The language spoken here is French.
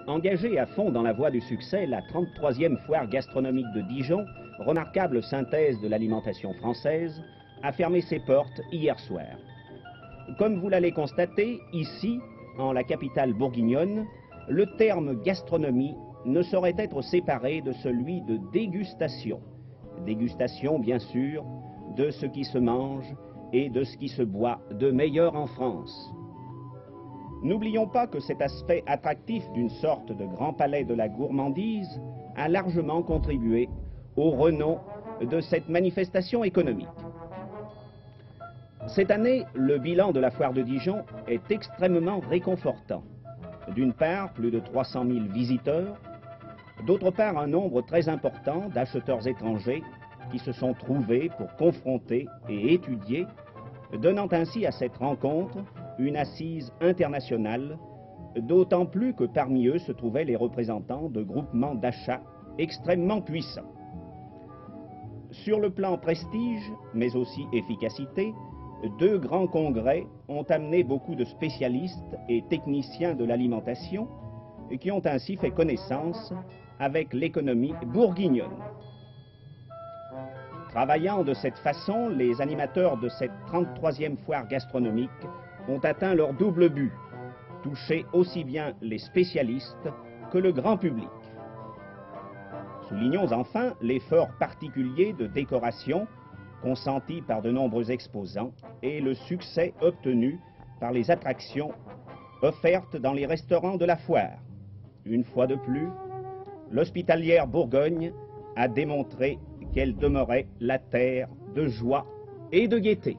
Engagée à fond dans la voie du succès, la 33e foire gastronomique de Dijon, remarquable synthèse de l'alimentation française, a fermé ses portes hier soir. Comme vous l'allez constater, ici, en la capitale bourguignonne, le terme gastronomie ne saurait être séparé de celui de dégustation. Dégustation, bien sûr, de ce qui se mange et de ce qui se boit de meilleur en France. N'oublions pas que cet aspect attractif d'une sorte de grand palais de la gourmandise a largement contribué au renom de cette manifestation économique. Cette année, le bilan de la foire de Dijon est extrêmement réconfortant. D'une part, plus de 300 000 visiteurs, d'autre part, un nombre très important d'acheteurs étrangers qui se sont trouvés pour confronter et étudier, donnant ainsi à cette rencontre une assise internationale, d'autant plus que parmi eux se trouvaient les représentants de groupements d'achat extrêmement puissants. Sur le plan prestige, mais aussi efficacité, 2 grands congrès ont amené beaucoup de spécialistes et techniciens de l'alimentation qui ont ainsi fait connaissance avec l'économie bourguignonne. Travaillant de cette façon, les animateurs de cette 33e foire gastronomique ont atteint leur double but, toucher aussi bien les spécialistes que le grand public. Soulignons enfin l'effort particulier de décoration consenti par de nombreux exposants et le succès obtenu par les attractions offertes dans les restaurants de la foire. Une fois de plus, l'hospitalière Bourgogne a démontré qu'elle demeurait la terre de joie et de gaieté.